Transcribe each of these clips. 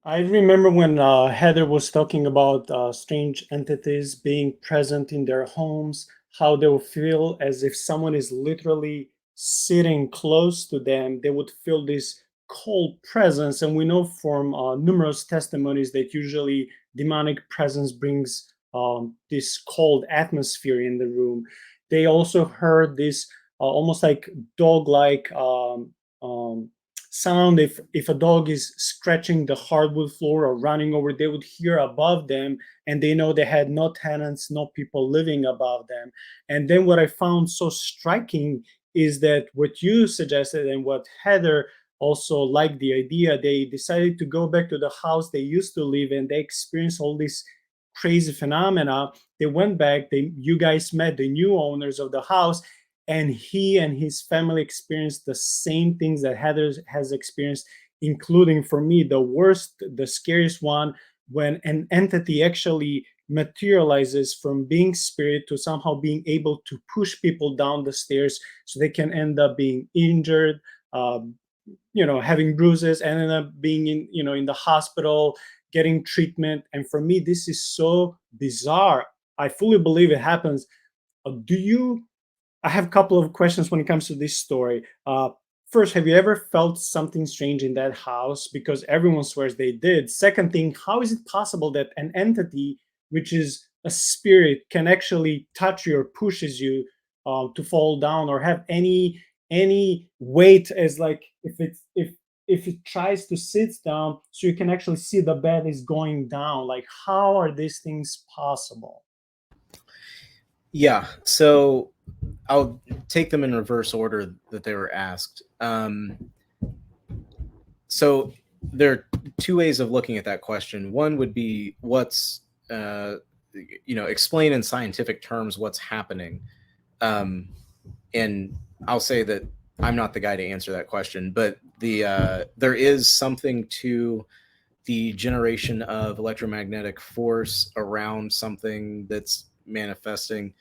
I remember when Heather was talking about strange entities being present in their homes, how they will feel as if someone is literally sitting close to them. They would feel this cold presence. And we know from numerous testimonies that usually demonic presence brings this cold atmosphere in the room. They also heard this almost like dog like sound. If a dog is scratching the hardwood floor or running over, they would hear above them, and they know they had no tenants, no people living above them. And then what I found so striking is that what you suggested and what Heather also liked the idea, they decided to go back to the house they used to live in. They experienced all these crazy phenomena. They went back, you guys met the new owners of the house, and he and his family experienced the same things that Heather has experienced, including, for me, the worst, the scariest one, when an entity actually materializes from being spirit to somehow being able to push people down the stairs so they can end up being injured, um, having bruises, and end up being in the hospital getting treatment. And for me, this is so bizarre. I fully believe it happens. Do you I have a couple of questions when it comes to this story. First, have you ever felt something strange in that house? Because everyone swears they did. Second thing, how is it possible that an entity, which is a spirit, can actually touch you or pushes you to fall down, or have any weight, as like if it tries to sit down, so you can actually see the bed is going down? Like, how are these things possible? Yeah, so I'll take them in reverse order that they were asked. So there are two ways of looking at that question. One would be what's explain in scientific terms what's happening. Um, and I'll say that I'm not the guy to answer that question, but there is something to the generation of electromagnetic force around something that's manifesting,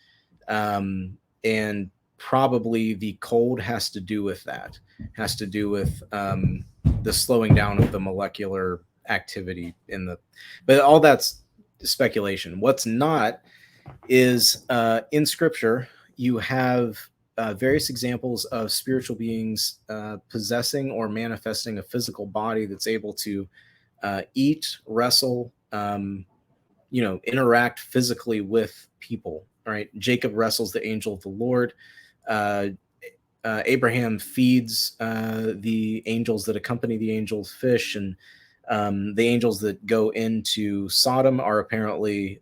and probably the cold has to do with that. Has to do with the slowing down of the molecular activity in the. But all that's speculation. What's not is in Scripture you have various examples of spiritual beings possessing or manifesting a physical body that's able to eat, wrestle, interact physically with people. Right? Jacob wrestles the angel of the Lord. Uh, Abraham feeds the angels that accompany the angels fish, and the angels that go into Sodom are apparently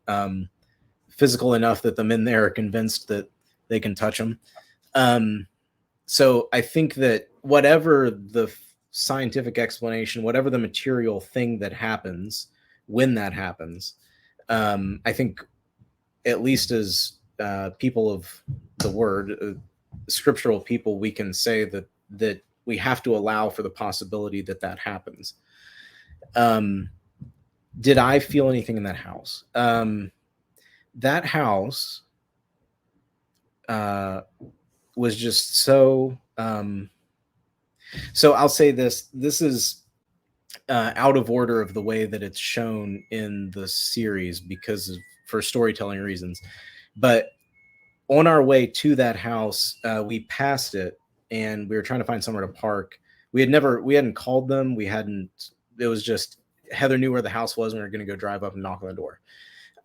physical enough that the men there are convinced that they can touch them. Um, so I think that whatever the scientific explanation, whatever the material thing that happens when that happens, I think at least as people of the word, scriptural people, we can say that we have to allow for the possibility that that happens. Um, did I feel anything in that house? That house uh, was just so. So I'll say this: this is out of order of the way that it's shown in the series because of for storytelling reasons. But on our way to that house, we passed it and we were trying to find somewhere to park. We hadn't called them. We hadn't, it was just Heather knew where the house was and we were going to go drive up and knock on the door.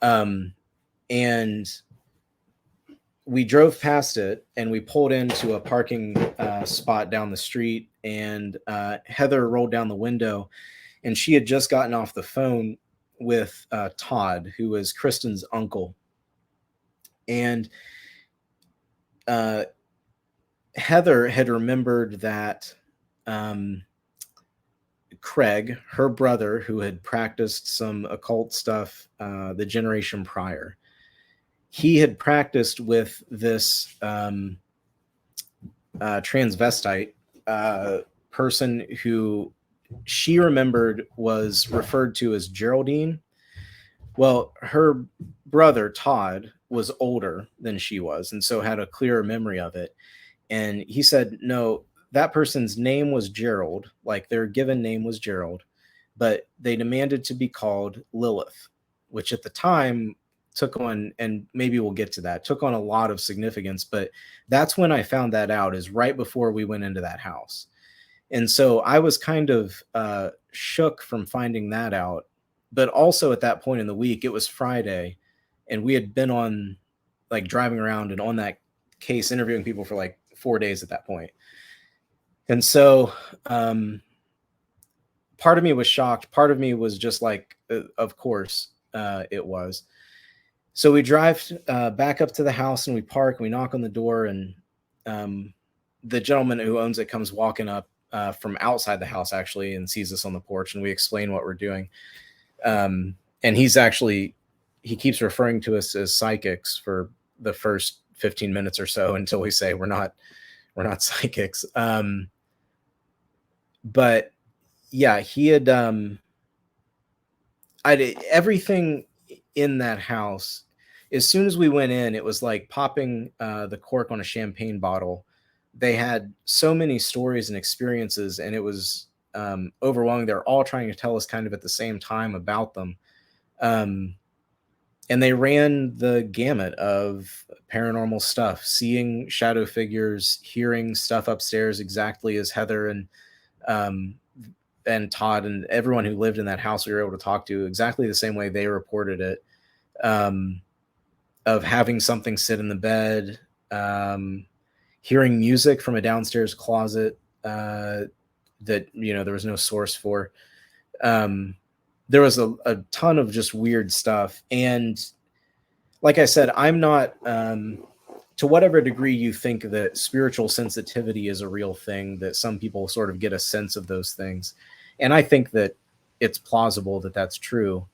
Um, and we drove past it and we pulled into a parking spot down the street. And Heather rolled down the window and she had just gotten off the phone with Todd, who was Kristen's uncle. And uh, Heather had remembered that Craig, her brother, who had practiced some occult stuff the generation prior, he had practiced with this transvestite person who she remembered was referred to as Geraldine. Well, her brother, Todd, was older than she was, and so had a clearer memory of it. And he said, no, that person's name was Gerald, like their given name was Gerald. but they demanded to be called Lilith, which at the time took on, and maybe we'll get to that, took on a lot of significance. But that's when I found that out, is right before we went into that house. And so I was kind of shook from finding that out. But also at that point in the week, it was Friday, and we had been on, like, driving around and on that case interviewing people for like 4 days at that point. And so part of me was shocked. Part of me was just like, of course it was. So we drive back up to the house, and we park, and we knock on the door, and the gentleman who owns it comes walking up from outside the house, actually, and sees us on the porch, and we explain what we're doing. And he keeps referring to us as psychics for the first 15 minutes or so, until we say we're not psychics. But yeah, he had everything in that house. As soon as we went in, it was like popping the cork on a champagne bottle. They had so many stories and experiences, and it was overwhelming. They're all trying to tell us kind of at the same time about them. And they ran the gamut of paranormal stuff, seeing shadow figures, hearing stuff upstairs, exactly as Heather and Todd and everyone who lived in that house we were able to talk to, exactly the same way they reported it, of having something sit in the bed, hearing music from a downstairs closet that, there was no source for. There was a ton of just weird stuff. And like I said, I'm not, to whatever degree you think that spiritual sensitivity is a real thing, that some people sort of get a sense of those things. And I think that it's plausible that that's true.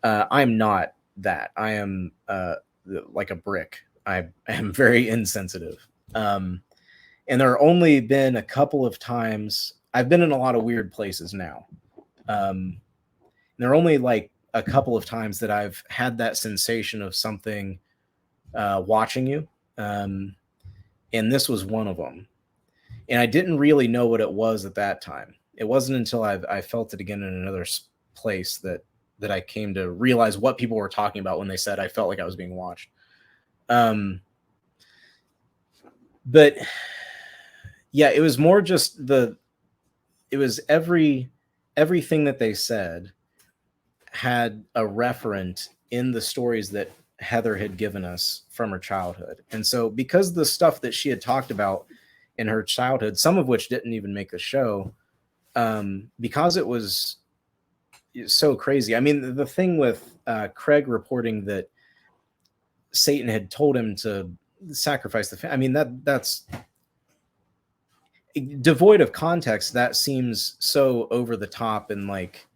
I'm not that. I am like a brick. I am very insensitive. And there have only been a couple of times. I've been in a lot of weird places now. There are only like a couple of times that I've had that sensation of something watching you. And this was one of them. And I didn't really know what it was at that time. It wasn't until I felt it again in another place that I came to realize what people were talking about when they said I felt like I was being watched. But yeah, it was more just it was everything that they said had a referent in the stories that Heather had given us from her childhood. And so because the stuff that she had talked about in her childhood, some of which didn't even make the show, because it was so crazy. I mean, the thing with Craig reporting that Satan had told him to sacrifice I mean, that's devoid of context. That seems so over the top, and like,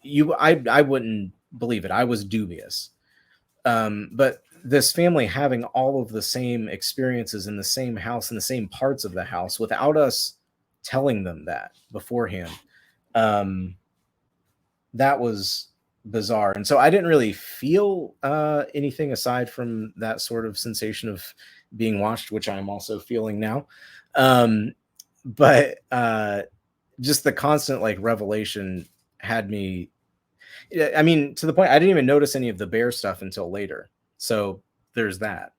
I wouldn't believe it. I was dubious. But this family having all of the same experiences in the same house, in the same parts of the house, without us telling them that beforehand, that was bizarre. And so I didn't really feel anything aside from that sort of sensation of being watched, which I'm also feeling now. But just the constant like revelation had me, I mean, to the point I didn't even notice any of the bear stuff until later. So there's that.